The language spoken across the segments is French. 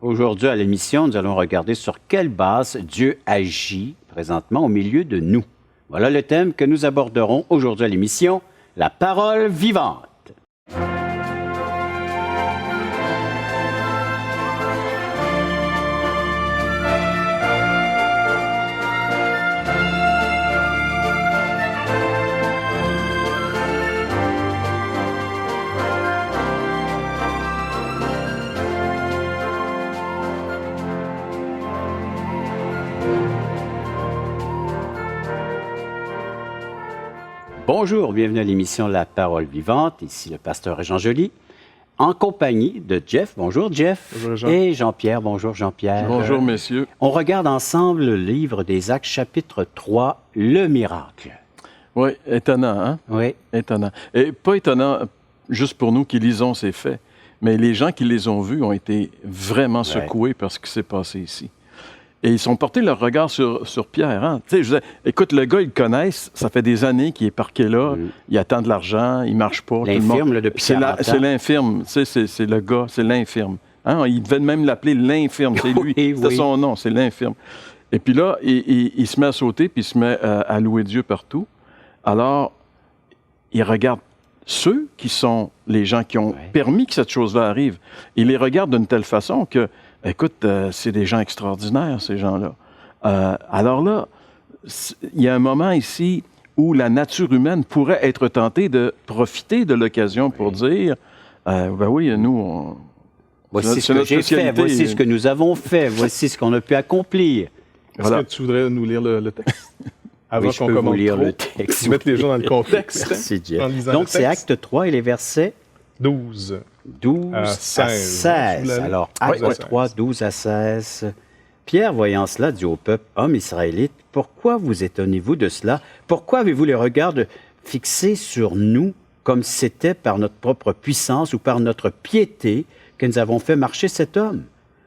Aujourd'hui, à l'émission, nous allons regarder sur quelle base Dieu agit présentement au milieu de nous. Voilà le thème que nous aborderons aujourd'hui à l'émission, la parole vivante. Bonjour, bienvenue à l'émission La Parole Vivante. Ici le pasteur Jean Joly, en compagnie de Jeff. Bonjour Jeff. Bonjour Jean. Et Jean-Pierre. Bonjour Jean-Pierre. Bonjour messieurs. On regarde ensemble le livre des Actes chapitre 3, le miracle. Oui, étonnant, hein? Oui. Étonnant. Et pas étonnant juste pour nous qui lisons ces faits, mais les gens qui les ont vus ont été vraiment secoués par ce qui s'est passé ici. Et ils ont porté leur regard sur Pierre. Hein? Tu sais, je disais, écoute, le gars, ils le connaissent. Ça fait des années qu'il est parqué là. Il attend de l'argent. Il marche pas. L'infirme, là, depuis 40 ans. C'est l'infirme. Tu sais, c'est le gars. C'est l'infirme. Hein? Il devait même l'appeler l'infirme. C'est lui. C'était son nom. C'est l'infirme. Et puis là, il se met à sauter, puis il se met à louer Dieu partout. Alors, il regarde ceux qui sont les gens qui ont permis que cette chose-là arrive. Il les regarde d'une telle façon que, écoute, c'est des gens extraordinaires, ces gens-là. Alors là, il y a un moment ici où la nature humaine pourrait être tentée de profiter de l'occasion pour dire, ben oui, nous, voici ce que j'ai fait, voici ce que nous avons fait, voici ce qu'on a pu accomplir. Est-ce que tu voudrais nous lire le texte? Avant qu'on commence lire le texte. Mettre les gens dans le contexte. Merci, Jeff. Donc, c'est Acte 3 et les versets 12 à 16. Alors, Acte 3, 12 à 16. Pierre, voyant cela, dit au peuple, « Hommes israélites, pourquoi vous étonnez-vous de cela? Pourquoi avez-vous les regards fixés sur nous comme si c'était par notre propre puissance ou par notre piété que nous avons fait marcher cet homme?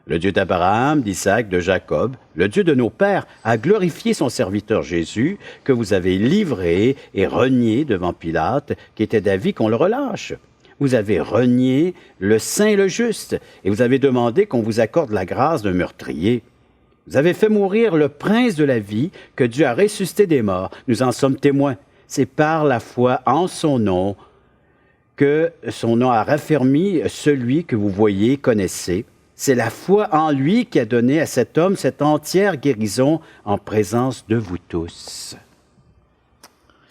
Le Dieu d'Abraham, d'Isaac, de Jacob, le Dieu de nos pères, a glorifié son serviteur Jésus, que vous avez livré et renié devant Pilate, qui était d'avis qu'on le relâche. Vous avez renié le saint et le juste, et vous avez demandé qu'on vous accorde la grâce d'un meurtrier. Vous avez fait mourir le prince de la vie, que Dieu a ressuscité des morts. Nous en sommes témoins. C'est par la foi en son nom que son nom a raffermi celui que vous voyez, connaissez. C'est la foi en lui qui a donné à cet homme cette entière guérison en présence de vous tous.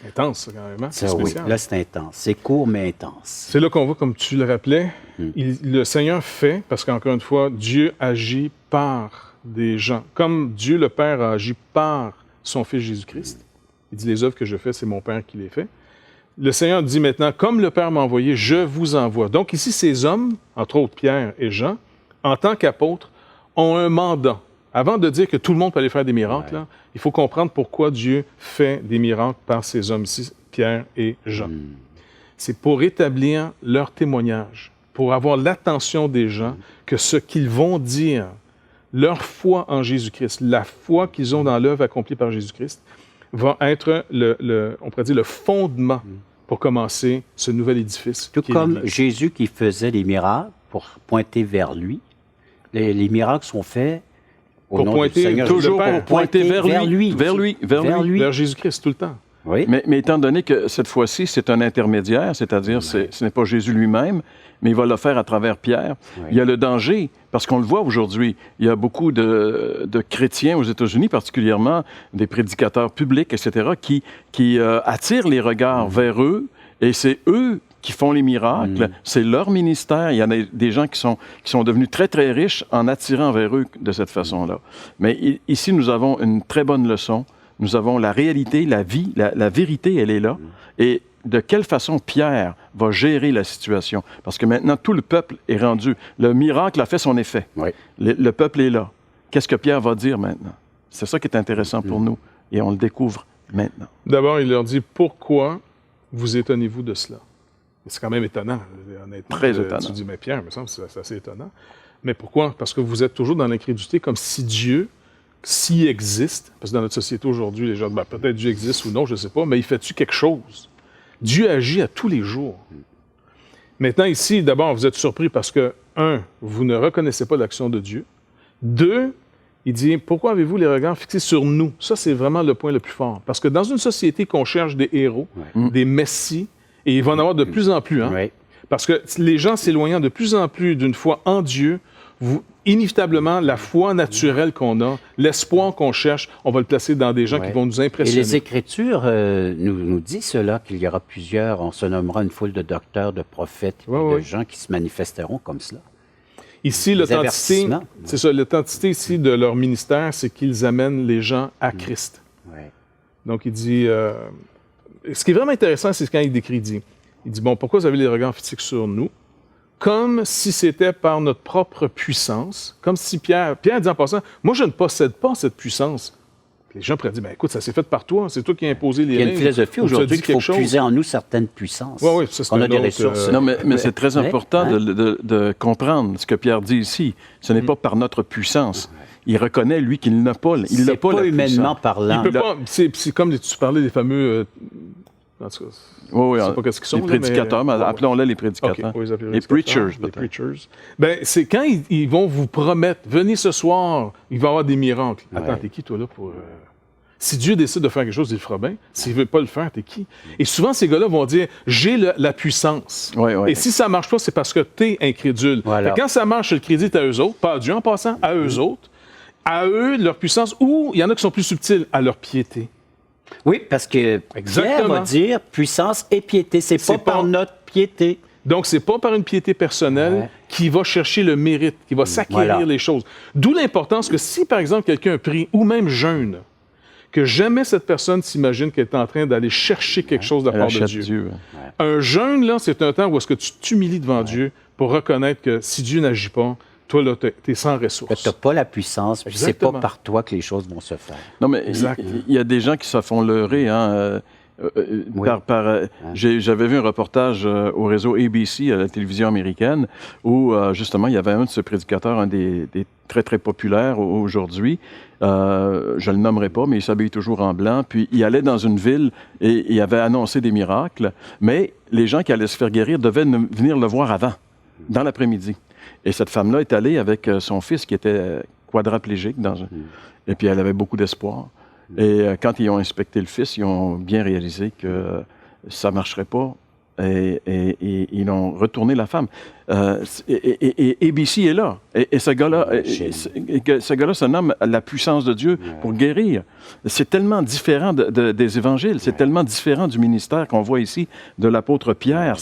Intense, quand même. Hein? Ça, oui, là, c'est intense. C'est court, mais intense. C'est là qu'on voit, comme tu le rappelais, le Seigneur fait, parce qu'encore une fois, Dieu agit par des gens. Comme Dieu le Père a agi par son Fils Jésus-Christ. Il dit, les œuvres que je fais, c'est mon Père qui les fait. Le Seigneur dit maintenant, comme le Père m'a envoyé, je vous envoie. Donc ici, ces hommes, entre autres Pierre et Jean, en tant qu'apôtres, ont un mandat. Avant de dire que tout le monde peut aller faire des miracles, là, il faut comprendre pourquoi Dieu fait des miracles par ces hommes ici, Pierre et Jean. C'est pour établir leur témoignage, pour avoir l'attention des gens que ce qu'ils vont dire, leur foi en Jésus-Christ, la foi qu'ils ont dans l'œuvre accomplie par Jésus-Christ, va être, on pourrait dire, le fondement pour commencer ce nouvel édifice. Tout comme Jésus qui faisait des miracles pour pointer vers lui, les miracles sont faits au nom du Seigneur. Toujours pour pointer vers lui. Vers Jésus-Christ, tout le temps. Oui. Mais étant donné que cette fois-ci, c'est un intermédiaire, c'est-à-dire ce n'est pas Jésus lui-même, mais il va le faire à travers Pierre. Il y a le danger, parce qu'on le voit aujourd'hui, il y a beaucoup de chrétiens aux États-Unis, particulièrement des prédicateurs publics, etc., qui attirent les regards vers eux, et c'est eux qui font les miracles, c'est leur ministère. Il y en a des gens qui sont devenus très, très riches en attirant vers eux de cette façon-là. Mais ici, nous avons une très bonne leçon. Nous avons la réalité, la vie, la vérité, elle est là. Et de quelle façon Pierre va gérer la situation? Parce que maintenant, tout le peuple est rendu. Le miracle a fait son effet. Le peuple est là. Qu'est-ce que Pierre va dire maintenant? C'est ça qui est intéressant pour nous. Et on le découvre maintenant. D'abord, il leur dit, pourquoi vous étonnez-vous de cela? C'est quand même étonnant, honnêtement. Très étonnant. Tu dis, mais Pierre, il me semble que c'est assez étonnant. Mais pourquoi? Parce que vous êtes toujours dans l'incrédulité, comme si Dieu, s'il existe, parce que dans notre société aujourd'hui, les gens, peut-être Dieu existe ou non, je ne sais pas, mais il fait-tu quelque chose? Dieu agit à tous les jours. Maintenant, ici, d'abord, vous êtes surpris parce que vous ne reconnaissez pas l'action de Dieu. 2, il dit, pourquoi avez-vous les regards fixés sur nous? Ça, c'est vraiment le point le plus fort. Parce que dans une société qu'on cherche des héros, des messies, et il va en avoir de plus en plus, parce que les gens s'éloignant de plus en plus d'une foi en Dieu, inévitablement, la foi naturelle qu'on a, l'espoir qu'on cherche, on va le placer dans des gens qui vont nous impressionner. Et les Écritures nous disent cela, qu'il y aura plusieurs, on se nommera une foule de docteurs, de prophètes, de gens qui se manifesteront comme cela. Ici, l'authenticité, c'est ça, l'authenticité ici de leur ministère, c'est qu'ils amènent les gens à Christ. Donc, il dit, ce qui est vraiment intéressant, c'est quand il décrit, il dit, bon, pourquoi vous avez les regards fixés sur nous? Comme si c'était par notre propre puissance, comme si Pierre dit en passant, moi, je ne possède pas cette puissance. Les gens pourraient dire, ben écoute, ça s'est fait par toi, c'est toi qui as imposé les règles. Il y a une philosophie aujourd'hui qu'il faut puiser en nous certaines puissances. Oui, ça, c'est on a des ressources. Non, mais c'est très important de comprendre ce que Pierre dit ici. Ce n'est pas par notre puissance. Il reconnaît, lui, qu'il n'a pas, il n'a pas la humainement puissance. parlant. Il peut pas, c'est comme tu parlais des fameux... en tout cas, je sais pas qu'est-ce qu'ils sont. Les prédicateurs, mais appelons-les les prédicateurs. Les preachers, les preachers. Ben, c'est quand ils vont vous promettre, venez ce soir, il va y avoir des miracles. Attends, t'es qui, toi, là, pour... Si Dieu décide de faire quelque chose, il le fera bien. S'il ne veut pas le faire, t'es qui? Et souvent, ces gars-là vont dire, j'ai la puissance. Et si ça ne marche pas, c'est parce que t'es incrédule. Quand ça marche, le crédit est à eux autres, pas à Dieu en passant, à eux autres, à eux, leur puissance, ou il y en a qui sont plus subtils, à leur piété. Oui, parce que Pierre va dire puissance et piété. C'est pas par notre piété. Donc, c'est pas par une piété personnelle qui va chercher le mérite, qui va s'acquérir les choses. D'où l'importance que si, par exemple, quelqu'un prie ou même jeûne, que jamais cette personne s'imagine qu'elle est en train d'aller chercher quelque chose de la part de Dieu. Un jeûne, là, c'est un temps où est-ce que tu t'humilies devant Dieu pour reconnaître que si Dieu n'agit pas, toi, là, t'es sans ressources. Tu n'as pas la puissance, puis c'est pas par toi que les choses vont se faire. Non, mais il y a des gens qui se font leurrer, J'avais vu un reportage au réseau ABC, à la télévision américaine, où justement, il y avait un de ces prédicateurs, un des très, très populaires aujourd'hui. Je ne le nommerai pas, mais il s'habille toujours en blanc. Puis il allait dans une ville et il avait annoncé des miracles, mais les gens qui allaient se faire guérir devaient venir le voir avant, dans l'après-midi. Et cette femme-là est allée avec son fils qui était quadraplégique, et puis elle avait beaucoup d'espoir. Et quand ils ont inspecté le fils, ils ont bien réalisé que ça ne marcherait pas. Et ils ont retourné la femme. Et ABC est là. Et ce gars-là se nomme la puissance de Dieu pour guérir. C'est tellement différent des évangiles. C'est tellement différent du ministère qu'on voit ici de l'apôtre Pierre.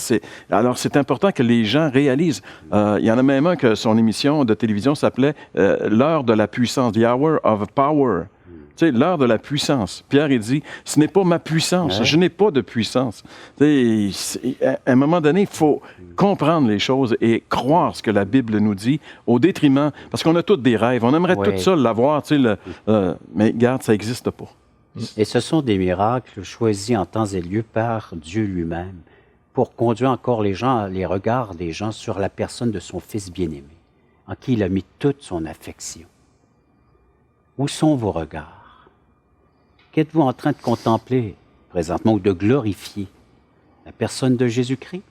Alors, c'est important que les gens réalisent. Il y en a même un que son émission de télévision s'appelait « L'heure de la puissance »,« The Hour of Power ». Tu sais, l'heure de la puissance. Pierre, il dit, ce n'est pas ma puissance, je n'ai pas de puissance. Tu sais, à un moment donné, il faut comprendre les choses et croire ce que la Bible nous dit au détriment, parce qu'on a tous des rêves, on aimerait tout ça l'avoir, tu sais, mais regarde, ça n'existe pas. Et ce sont des miracles choisis en temps et lieu par Dieu lui-même pour conduire encore les regards des gens sur la personne de son Fils bien-aimé, en qui il a mis toute son affection. Où sont vos regards? Qu'êtes-vous en train de contempler présentement ou de glorifier? La personne de Jésus-Christ?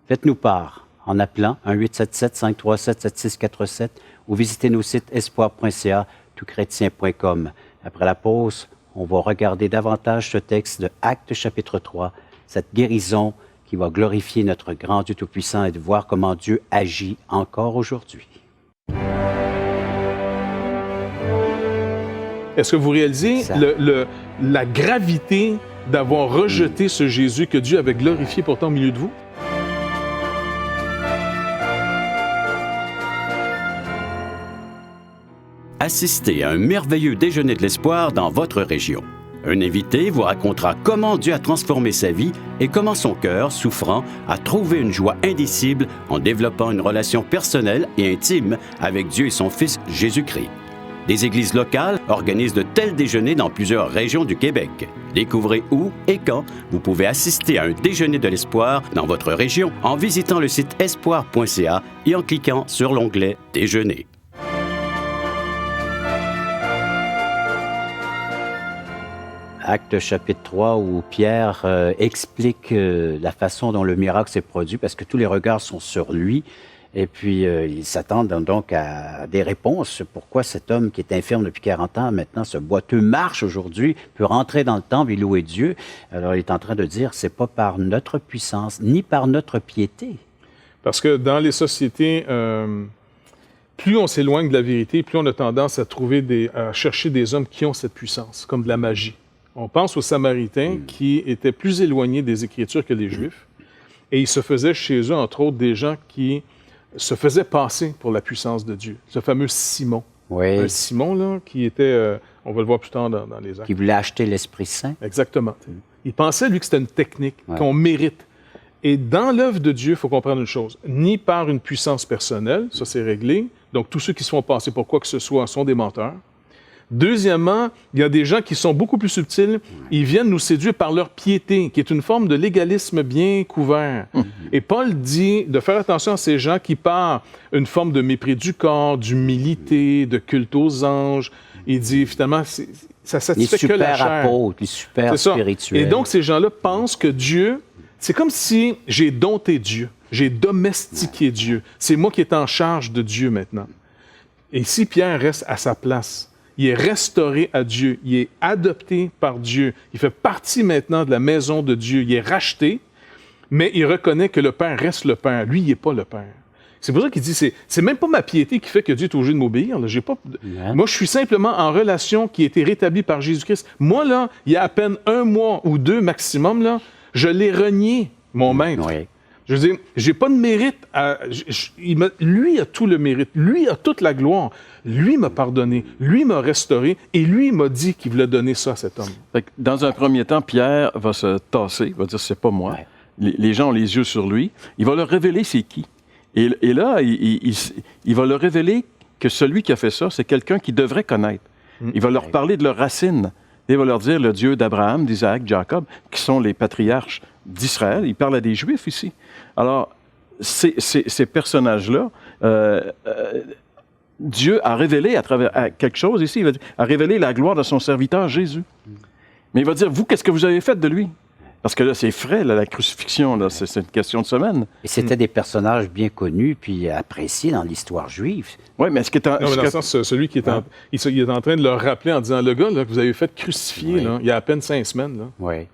Faites-nous part en appelant 1-877-537-7647 ou visitez nos sites espoir.ca, toutchrétien.com. Après la pause, on va regarder davantage ce texte de Actes chapitre 3, cette guérison qui va glorifier notre grand Dieu Tout-Puissant et de voir comment Dieu agit encore aujourd'hui. Est-ce que vous réalisez la gravité d'avoir rejeté ce Jésus que Dieu avait glorifié pourtant au milieu de vous? Assistez à un merveilleux déjeuner de l'espoir dans votre région. Un invité vous racontera comment Dieu a transformé sa vie et comment son cœur, souffrant, a trouvé une joie indicible en développant une relation personnelle et intime avec Dieu et son Fils Jésus-Christ. Des églises locales organisent de tels déjeuners dans plusieurs régions du Québec. Découvrez où et quand vous pouvez assister à un déjeuner de l'espoir dans votre région en visitant le site espoir.ca et en cliquant sur l'onglet « Déjeuner ». Acte chapitre 3 où Pierre explique la façon dont le miracle s'est produit parce que tous les regards sont sur lui. Et puis, ils s'attendent donc à des réponses. Pourquoi cet homme qui est infirme depuis 40 ans, maintenant, ce boiteux marche aujourd'hui, peut rentrer dans le temple et louer Dieu? Alors, il est en train de dire, c'est pas par notre puissance, ni par notre piété. Parce que dans les sociétés, plus on s'éloigne de la vérité, plus on a tendance à chercher des hommes qui ont cette puissance, comme de la magie. On pense aux Samaritains qui étaient plus éloignés des Écritures que les Juifs. Et il se faisait chez eux, entre autres, des gens qui se faisaient passer pour la puissance de Dieu. Ce fameux Simon. Oui. Un Simon, là, qui était, on va le voir plus tard dans les Actes. Qui voulait acheter l'Esprit Saint. Exactement. Il pensait, lui, que c'était une technique qu'on mérite. Et dans l'œuvre de Dieu, il faut comprendre une chose. Ni par une puissance personnelle, ça c'est réglé. Donc, tous ceux qui se font passer pour quoi que ce soit sont des menteurs. Deuxièmement, il y a des gens qui sont beaucoup plus subtils. Ils viennent nous séduire par leur piété, qui est une forme de légalisme bien couvert. Et Paul dit de faire attention à ces gens qui par une forme de mépris du corps, d'humilité, de culte aux anges. Il dit finalement, ça satisfait que la chair. Les super apôtres, les super spirituels. Et donc, ces gens-là pensent que Dieu, c'est comme si j'ai dompté Dieu, j'ai domestiqué Dieu. C'est moi qui est en charge de Dieu maintenant. Et ici, Pierre reste à sa place. Il est restauré à Dieu. Il est adopté par Dieu. Il fait partie maintenant de la maison de Dieu. Il est racheté, mais il reconnaît que le Père reste le Père. Lui, il n'est pas le Père. C'est pour ça qu'il dit, c'est même pas ma piété qui fait que Dieu est obligé de m'obéir. Là. Moi, je suis simplement en relation qui a été rétablie par Jésus-Christ. Moi, là, il y a à peine 1 mois ou 2 maximum, là, je l'ai renié, mon maître. Oui. Je veux dire, j'ai pas de mérite. Lui a tout le mérite. Lui a toute la gloire. Lui m'a pardonné. Lui m'a restauré. Et lui m'a dit qu'il voulait donner ça à cet homme. Fait que dans un premier temps, Pierre va se tasser. Il va dire, c'est pas moi. Ouais. Les gens ont les yeux sur lui. Il va leur révéler c'est qui. Et là, il va leur révéler que celui qui a fait ça, c'est quelqu'un qu'ils devraient connaître. Il va leur parler de leurs racines. Il va leur dire le Dieu d'Abraham, d'Isaac, de Jacob, qui sont les patriarches d'Israël. Il parle à des Juifs ici. Alors, ces personnages-là, Dieu a révélé à travers quelque chose ici. Il a révélé la gloire de son serviteur Jésus. Mais il va dire, vous, qu'est-ce que vous avez fait de lui? Parce que là, c'est frais, là, la crucifixion, là, c'est une question de semaine. Et c'était des personnages bien connus puis appréciés dans l'histoire juive. Oui, mais est-ce que... Non, mais dans le sens, celui qui est il est en train de leur rappeler en disant, le gars là, que vous avez fait crucifier, là, il y a à peine 5 semaines, là. Oui.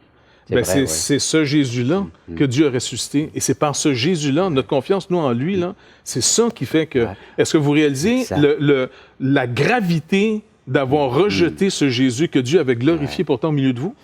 C'est ce Jésus-là que Dieu a ressuscité. Et c'est par ce Jésus-là, notre confiance, nous, en lui, là, c'est ça qui fait que... Est-ce que vous réalisez la gravité d'avoir rejeté ce Jésus que Dieu avait glorifié pourtant au milieu de vous?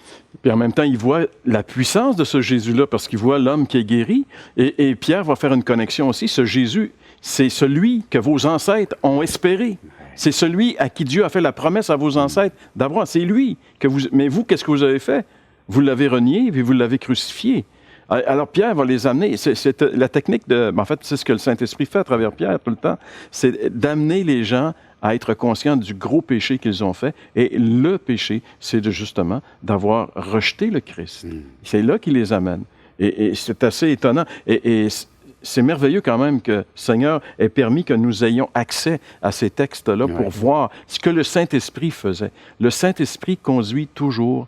Puis en même temps, il voit la puissance de ce Jésus-là parce qu'il voit l'homme qui est guéri. Et Pierre va faire une connexion aussi. Ce Jésus, c'est celui que vos ancêtres ont espéré. C'est celui à qui Dieu a fait la promesse à vos ancêtres d'avoir. C'est lui que vous... Mais vous, qu'est-ce que vous avez fait? Vous l'avez renié et vous l'avez crucifié. Alors Pierre va les amener. C'est la technique de... En fait, c'est ce que le Saint-Esprit fait à travers Pierre tout le temps. C'est d'amener les gens à être conscients du gros péché qu'ils ont fait. Et le péché, c'est justement d'avoir rejeté le Christ. C'est là qu'il les amène. Et c'est assez étonnant. Et c'est merveilleux quand même que le Seigneur ait permis que nous ayons accès à ces textes-là pour voir ce que le Saint-Esprit faisait. Le Saint-Esprit conduit toujours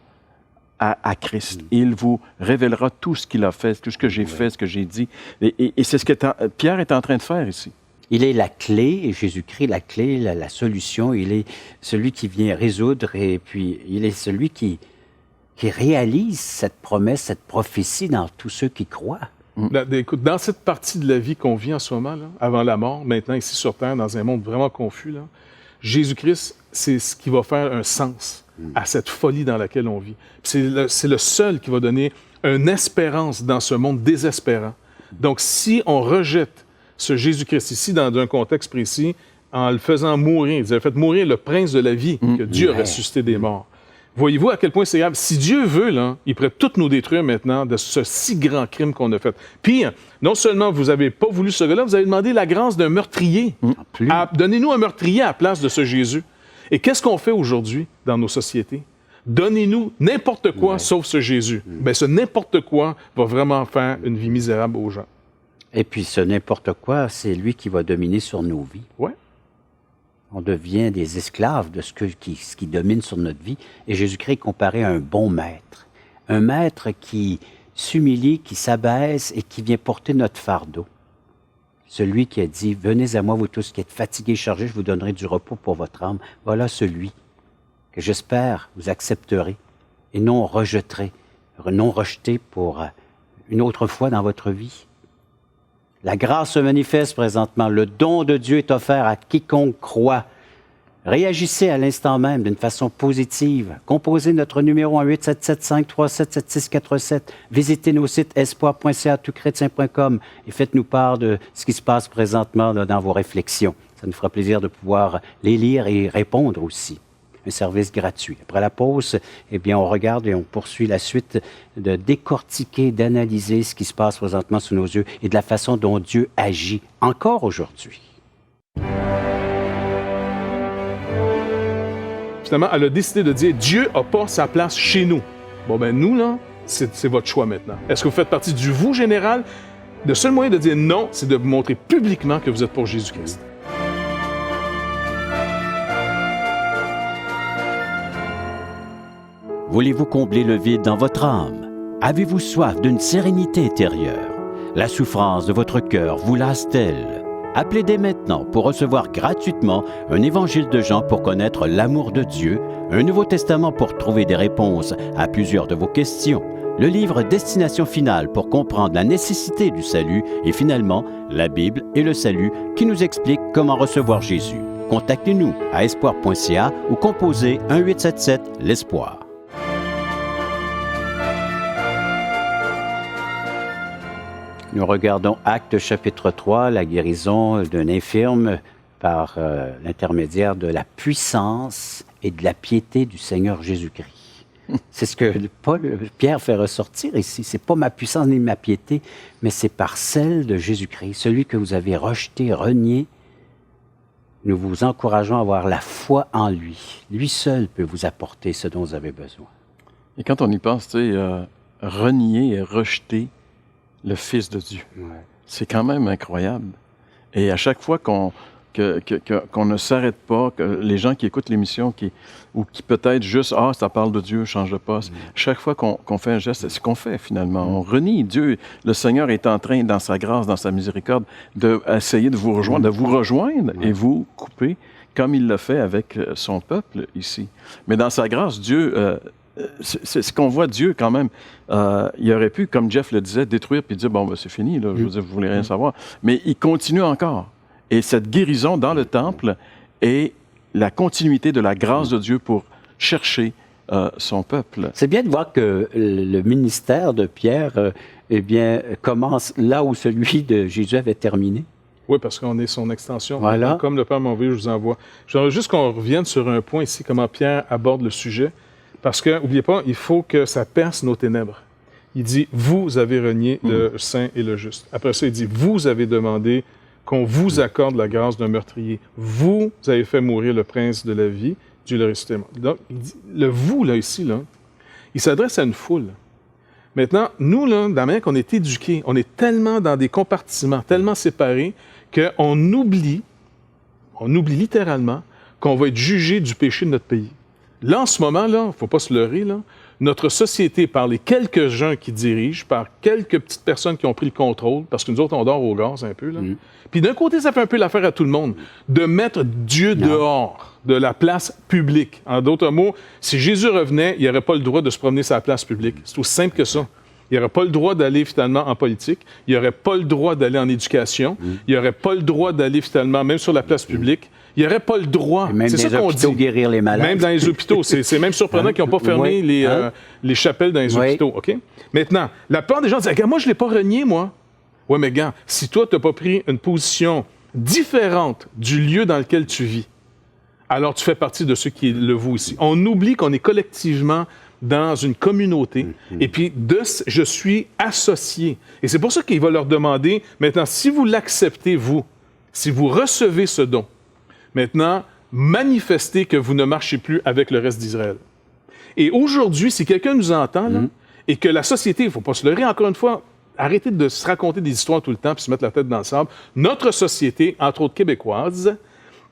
à Christ. Il vous révélera tout ce qu'il a fait, tout ce que j'ai fait, ce que j'ai dit. Et c'est ce que Pierre est en train de faire ici. Il est la clé, et Jésus-Christ, la clé, la solution. Il est celui qui vient résoudre, et puis il est celui qui réalise cette promesse, cette prophétie dans tous ceux qui croient. Écoute, dans cette partie de la vie qu'on vit en ce moment, là, avant la mort, maintenant ici sur Terre, dans un monde vraiment confus, là, Jésus-Christ, c'est ce qui va faire un sens à cette folie dans laquelle on vit. C'est le seul qui va donner une espérance dans ce monde désespérant. Donc, si on rejette ce Jésus-Christ ici, dans un contexte précis, en le faisant mourir, il a fait mourir le prince de la vie, que Dieu a ressuscité des morts. Voyez-vous à quel point c'est grave? Si Dieu veut, là, il pourrait tout nous détruire maintenant de ce si grand crime qu'on a fait. Pire, non seulement vous n'avez pas voulu ce gars-là, vous avez demandé la grâce d'un meurtrier. Donnez-nous un meurtrier à la place de ce Jésus. Et qu'est-ce qu'on fait aujourd'hui dans nos sociétés? Donnez-nous n'importe quoi sauf ce Jésus. Bien, ce n'importe quoi va vraiment faire une vie misérable aux gens. Et puis ce n'importe quoi, c'est lui qui va dominer sur nos vies. Ouais. On devient des esclaves de ce qui domine sur notre vie. Et Jésus-Christ est comparé à un bon maître. Un maître qui s'humilie, qui s'abaisse et qui vient porter notre fardeau. Celui qui a dit, venez à moi, vous tous qui êtes fatigués, chargés, je vous donnerai du repos pour votre âme. Voilà celui que j'espère vous accepterez et non rejeterez, non rejeté pour une autre fois dans votre vie. La grâce se manifeste présentement. Le don de Dieu est offert à quiconque croit. Réagissez à l'instant même d'une façon positive. Composez notre numéro en 877-537-7647. Visitez nos sites espoir.ca, touchrétien.com et faites-nous part de ce qui se passe présentement là, dans vos réflexions. Ça nous fera plaisir de pouvoir les lire et répondre aussi. Un service gratuit. Après la pause, eh bien, on regarde et on poursuit la suite de décortiquer, d'analyser ce qui se passe présentement sous nos yeux et de la façon dont Dieu agit encore aujourd'hui. Finalement, elle a décidé de dire, Dieu n'a pas sa place chez nous. Bon, ben nous, là, c'est votre choix maintenant. Est-ce que vous faites partie du vous général? Le seul moyen de dire non, c'est de vous montrer publiquement que vous êtes pour Jésus-Christ. Voulez-vous combler le vide dans votre âme? Avez-vous soif d'une sérénité intérieure? La souffrance de votre cœur vous lasse-t-elle? Appelez dès maintenant pour recevoir gratuitement un évangile de Jean pour connaître l'amour de Dieu, un Nouveau Testament pour trouver des réponses à plusieurs de vos questions, le livre Destination finale pour comprendre la nécessité du salut et finalement la Bible et le salut qui nous explique comment recevoir Jésus. Contactez-nous à espoir.ca ou composez 1-877-l'Espoir. Nous regardons Actes chapitre 3, la guérison d'un infirme par l'intermédiaire de la puissance et de la piété du Seigneur Jésus-Christ. C'est ce que Pierre fait ressortir ici. Ce n'est pas ma puissance ni ma piété, mais c'est par celle de Jésus-Christ, celui que vous avez rejeté, renié. Nous vous encourageons à avoir la foi en lui. Lui seul peut vous apporter ce dont vous avez besoin. Et quand on y pense, tu sais, renier et rejeter le Fils de Dieu. Ouais. C'est quand même incroyable. Et à chaque fois qu'on ne s'arrête pas, que les gens qui écoutent l'émission, ou qui peut-être juste, ça parle de Dieu, change de poste, chaque fois qu'on fait un geste, c'est ce qu'on fait finalement. On renie Dieu. Le Seigneur est en train, dans sa grâce, dans sa miséricorde, d'essayer de vous rejoindre, et vous couper, comme il l'a fait avec son peuple ici. Mais dans sa grâce, Dieu... c'est ce qu'on voit Dieu quand même. Il aurait pu, comme Jeff le disait, détruire puis dire, bon, ben, c'est fini, là, je veux dire, vous voulez rien savoir. Mais il continue encore. Et cette guérison dans le temple est la continuité de la grâce de Dieu pour chercher son peuple. C'est bien de voir que le ministère de Pierre commence là où celui de Jésus avait terminé. Oui, parce qu'on est son extension. Voilà. Comme le Père m'a envoyé, je vous envoie. J'aimerais juste qu'on revienne sur un point ici, comment Pierre aborde le sujet. Parce que, n'oubliez pas, il faut que ça perce nos ténèbres. Il dit, vous avez renié le saint et le juste. Après ça, il dit, vous avez demandé qu'on vous accorde la grâce d'un meurtrier. Vous avez fait mourir le prince de la vie, Dieu le ressuscité. Donc, il dit, le vous, là, ici, là, il s'adresse à une foule. Maintenant, nous, là, dans la manière qu'on est éduqués, on est tellement dans des compartiments, tellement séparés, qu'on oublie littéralement qu'on va être jugé du péché de notre pays. Là, en ce moment, là, il ne faut pas se leurrer, là, notre société, par les quelques-uns qui dirigent, par quelques petites personnes qui ont pris le contrôle, parce que nous autres, on dort au gaz un peu, là. Puis d'un côté, ça fait un peu l'affaire à tout le monde, de mettre Dieu dehors de la place publique. En d'autres mots, si Jésus revenait, il n'aurait pas le droit de se promener sur la place publique. C'est aussi simple que ça. Il n'aurait pas le droit d'aller finalement en politique. Il n'aurait pas le droit d'aller en éducation. Il n'aurait pas le droit d'aller finalement même sur la place publique. Il n'aurait pas le droit. Même c'est dans les hôpitaux, guérir les malades. Même dans les hôpitaux. C'est même surprenant qu'ils n'ont pas fermé les chapelles dans les hôpitaux. OK? Maintenant, la plupart des gens disent, moi, je ne l'ai pas renié, moi. Oui, mais gars, si toi, tu n'as pas pris une position différente du lieu dans lequel tu vis, alors tu fais partie de ceux qui le vous ici. On oublie qu'on est collectivement dans une communauté, et puis je suis associé. Et c'est pour ça qu'il va leur demander, maintenant, si vous l'acceptez, vous, si vous recevez ce don, maintenant, manifestez que vous ne marchez plus avec le reste d'Israël. Et aujourd'hui, si quelqu'un nous entend, là, et que la société, il ne faut pas se leurrer, encore une fois, arrêtez de se raconter des histoires tout le temps puis se mettre la tête dans le sable. Notre société, entre autres québécoise,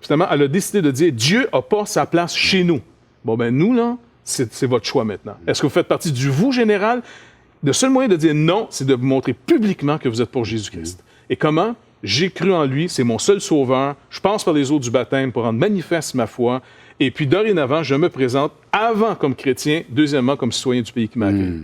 finalement, elle a décidé de dire, Dieu n'a pas sa place chez nous. Bon, ben nous, là, c'est votre choix maintenant. Est-ce que vous faites partie du vous général? Le seul moyen de dire non, c'est de vous montrer publiquement que vous êtes pour Jésus-Christ. Et comment? j'ai cru en lui, c'est mon seul sauveur, je passe par les eaux du baptême pour rendre manifeste ma foi, et puis dorénavant, je me présente avant comme chrétien, deuxièmement comme citoyen du pays qui m'accueille.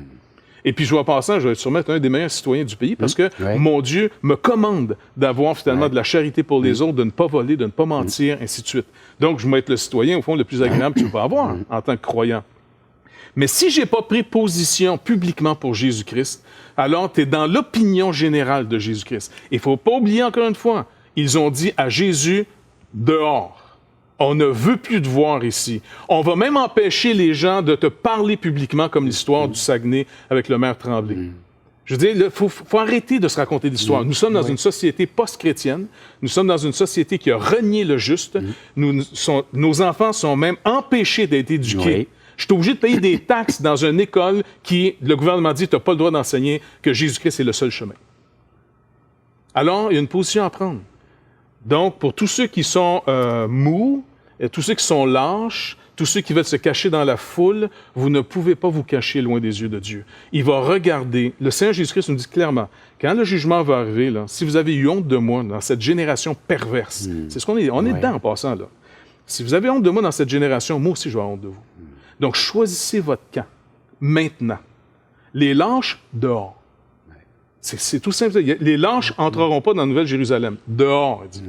Et puis, je vois passant, je vais sûrement être un des meilleurs citoyens du pays parce que mon Dieu me commande d'avoir finalement de la charité pour les autres, de ne pas voler, de ne pas mentir, ainsi de suite. Donc, je vais être le citoyen, au fond, le plus agréable que tu peux avoir en tant que croyant. Mais si je n'ai pas pris position publiquement pour Jésus-Christ, alors tu es dans l'opinion générale de Jésus-Christ. Il ne faut pas oublier, encore une fois, ils ont dit à Jésus, dehors. On ne veut plus te voir ici. On va même empêcher les gens de te parler publiquement, comme l'histoire du Saguenay avec le maire Tremblay. Je veux dire, il faut arrêter de se raconter l'histoire. Nous sommes dans une société post-chrétienne. Nous sommes dans une société qui a renié le juste. Nos enfants sont même empêchés d'être éduqués. Je suis obligé de payer des taxes dans une école qui, le gouvernement dit, tu n'as pas le droit d'enseigner que Jésus-Christ est le seul chemin. Alors, il y a une position à prendre. Donc, pour tous ceux qui sont mous, et tous ceux qui sont lâches, tous ceux qui veulent se cacher dans la foule, vous ne pouvez pas vous cacher loin des yeux de Dieu. Il va regarder. Le Seigneur Jésus-Christ nous dit clairement, quand le jugement va arriver, là, si vous avez eu honte de moi dans cette génération perverse, c'est ce qu'on est. On est dedans en passant, là. Si vous avez honte de moi dans cette génération, moi aussi, je vais avoir honte de vous. Donc, choisissez votre camp, maintenant. Les lâches, dehors. C'est tout simple. Les lâches n'entreront pas dans la Nouvelle-Jérusalem. Dehors, il dit.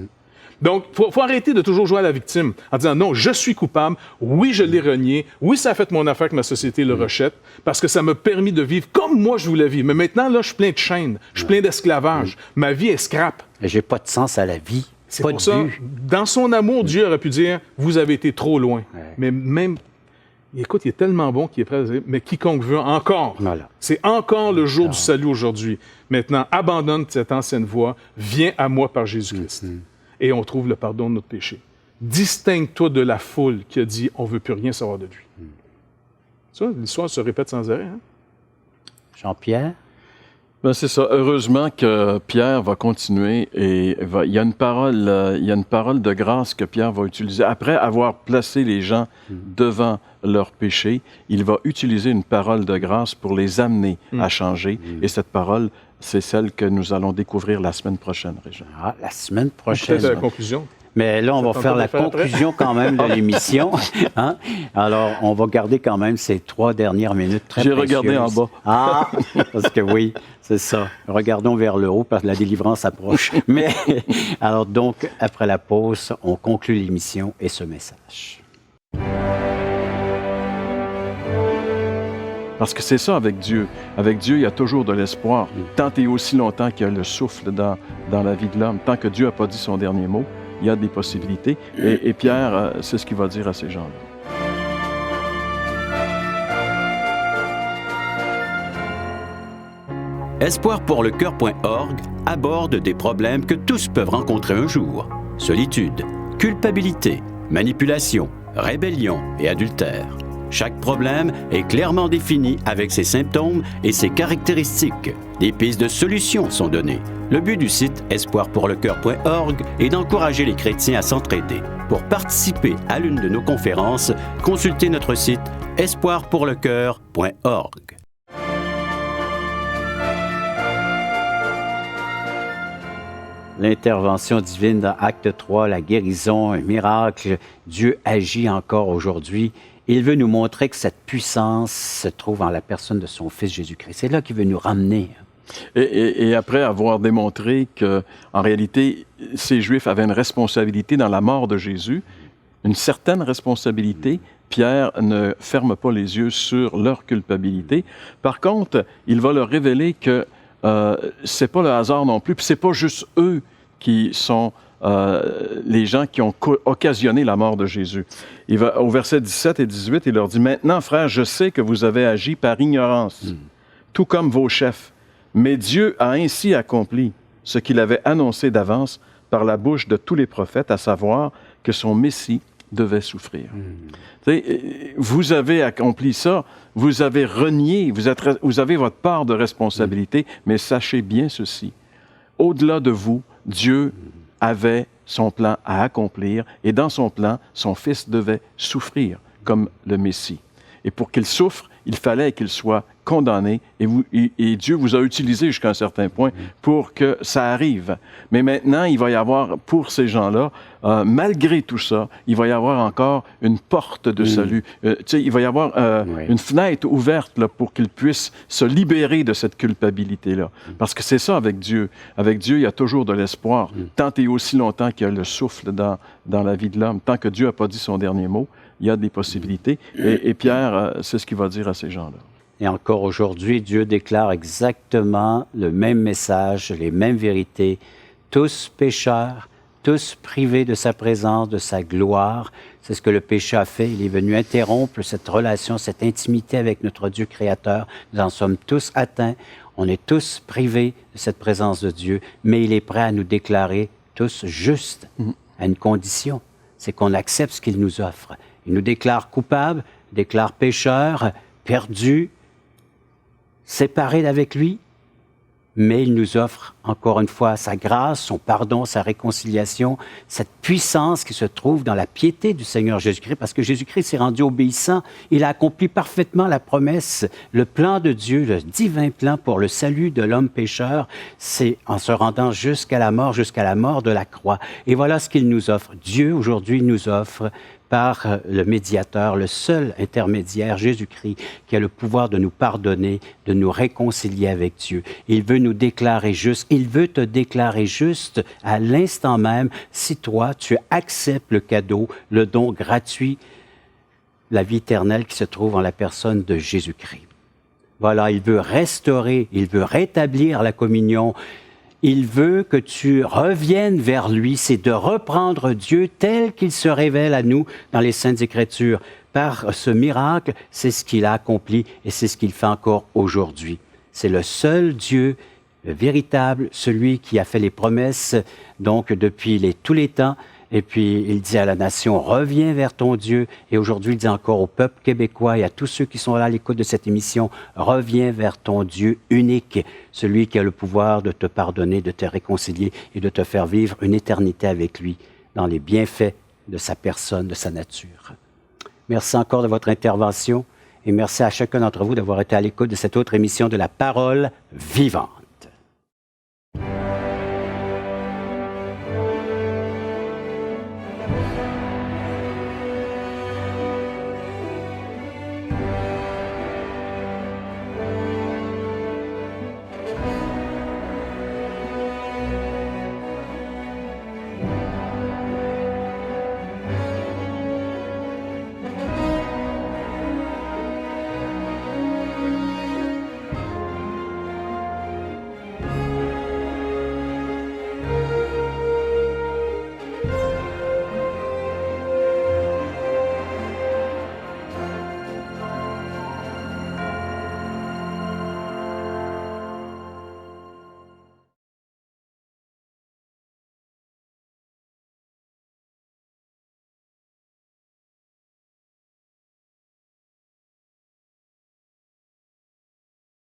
Donc, il faut arrêter de toujours jouer à la victime en disant « Non, je suis coupable. Oui, je l'ai renié. Oui, ça a fait mon affaire que ma société le rejette parce que ça m'a permis de vivre comme moi je voulais vivre. Mais maintenant, là, je suis plein de chaînes. Je suis plein d'esclavage. Ma vie est scrap. J'ai pas de sens à la vie. C'est pour ça, dans son amour, Dieu aurait pu dire « Vous avez été trop loin. » Mais même... Écoute, il est tellement bon qu'il est prêt à dire « Mais quiconque veut encore. Voilà. » C'est encore le jour du salut aujourd'hui. Maintenant, abandonne cette ancienne voie. Viens à moi par Jésus-Christ. Et on trouve le pardon de notre péché. Distingue-toi de la foule qui a dit « On ne veut plus rien savoir de lui. » Tu vois, l'histoire se répète sans arrêt. Hein? Jean-Pierre? Ben c'est ça. Heureusement que Pierre va continuer et il y a une parole de grâce que Pierre va utiliser. Après avoir placé les gens devant leur péché, il va utiliser une parole de grâce pour les amener à changer. Et cette parole, c'est celle que nous allons découvrir la semaine prochaine, Régent. Ah, la semaine prochaine. Peut-être la conclusion. Mais là, on va faire la conclusion quand même de l'émission. Hein? Alors, on va garder quand même ces 3 dernières minutes très précieuses. J'ai regardé en bas. Ah, parce que oui, c'est ça. Regardons vers le haut parce que la délivrance approche. Mais, alors donc, après la pause, on conclut l'émission et ce message. Parce que c'est ça avec Dieu. Avec Dieu, il y a toujours de l'espoir. Tant et aussi longtemps qu'il y a le souffle dans la vie de l'homme, tant que Dieu n'a pas dit son dernier mot, il y a des possibilités. Et Pierre, c'est ce qu'il va dire à ces gens-là. Espoirpourlecoeur.org aborde des problèmes que tous peuvent rencontrer un jour. Solitude, culpabilité, manipulation, rébellion et adultère. Chaque problème est clairement défini avec ses symptômes et ses caractéristiques. Des pistes de solutions sont données. Le but du site espoirpourlecoeur.org est d'encourager les chrétiens à s'entraider. Pour participer à l'une de nos conférences, consultez notre site espoirpourlecoeur.org. L'intervention divine dans Acte 3, la guérison, un miracle, Dieu agit encore aujourd'hui. Il veut nous montrer que cette puissance se trouve en la personne de son Fils Jésus-Christ. C'est là qu'il veut nous ramener. Et après avoir démontré que, en réalité, ces Juifs avaient une responsabilité dans la mort de Jésus, une certaine responsabilité, Pierre ne ferme pas les yeux sur leur culpabilité. Par contre, il va leur révéler que c'est pas le hasard non plus, puis c'est pas juste eux qui sont les gens qui ont occasionné la mort de Jésus. Il va, au verset 17 et 18, il leur dit « Maintenant, frères, je sais que vous avez agi par ignorance, tout comme vos chefs, mais Dieu a ainsi accompli ce qu'il avait annoncé d'avance par la bouche de tous les prophètes, à savoir que son Messie devait souffrir. » Vous avez accompli ça, vous avez renié, vous avez votre part de responsabilité, mais sachez bien ceci, au-delà de vous, Dieu avait son plan à accomplir, et dans son plan, son Fils devait souffrir comme le Messie. Et pour qu'il souffre, il fallait qu'il soit condamnés et Dieu vous a utilisé jusqu'à un certain point pour que ça arrive. Mais maintenant, il va y avoir, pour ces gens-là, malgré tout ça, il va y avoir encore une porte de salut. Il va y avoir une fenêtre ouverte là, pour qu'ils puissent se libérer de cette culpabilité-là. Parce que c'est ça avec Dieu. Avec Dieu, il y a toujours de l'espoir, tant et aussi longtemps qu'il y a le souffle dans la vie de l'homme. Tant que Dieu n'a pas dit son dernier mot, il y a des possibilités. Et Pierre, c'est ce qu'il va dire à ces gens-là. Et encore aujourd'hui, Dieu déclare exactement le même message, les mêmes vérités. Tous pécheurs, tous privés de sa présence, de sa gloire. C'est ce que le péché a fait. Il est venu interrompre cette relation, cette intimité avec notre Dieu créateur. Nous en sommes tous atteints. On est tous privés de cette présence de Dieu, mais il est prêt à nous déclarer tous justes, à une condition. C'est qu'on accepte ce qu'il nous offre. Il nous déclare coupables, déclare pécheurs, perdus, séparés d'avec lui, mais il nous offre encore une fois sa grâce, son pardon, sa réconciliation, cette puissance qui se trouve dans la piété du Seigneur Jésus-Christ, parce que Jésus-Christ s'est rendu obéissant, il a accompli parfaitement la promesse, le plan de Dieu, le divin plan pour le salut de l'homme pécheur, c'est en se rendant jusqu'à la mort de la croix. Et voilà ce qu'il nous offre. Dieu, aujourd'hui, nous offre par le médiateur, le seul intermédiaire, Jésus-Christ, qui a le pouvoir de nous pardonner, de nous réconcilier avec Dieu. Il veut nous déclarer juste, il veut te déclarer juste à l'instant même si toi, tu acceptes le cadeau, le don gratuit, la vie éternelle qui se trouve en la personne de Jésus-Christ. Voilà, il veut restaurer, il veut rétablir la communion. Il veut que tu reviennes vers lui, c'est de reprendre Dieu tel qu'il se révèle à nous dans les Saintes Écritures. Par ce miracle, c'est ce qu'il a accompli et c'est ce qu'il fait encore aujourd'hui. C'est le seul Dieu, le véritable, celui qui a fait les promesses donc depuis tous les temps. Et puis, il dit à la nation, reviens vers ton Dieu. Et aujourd'hui, il dit encore au peuple québécois et à tous ceux qui sont là à l'écoute de cette émission, reviens vers ton Dieu unique, celui qui a le pouvoir de te pardonner, de te réconcilier et de te faire vivre une éternité avec lui dans les bienfaits de sa personne, de sa nature. Merci encore de votre intervention et merci à chacun d'entre vous d'avoir été à l'écoute de cette autre émission de La Parole vivante.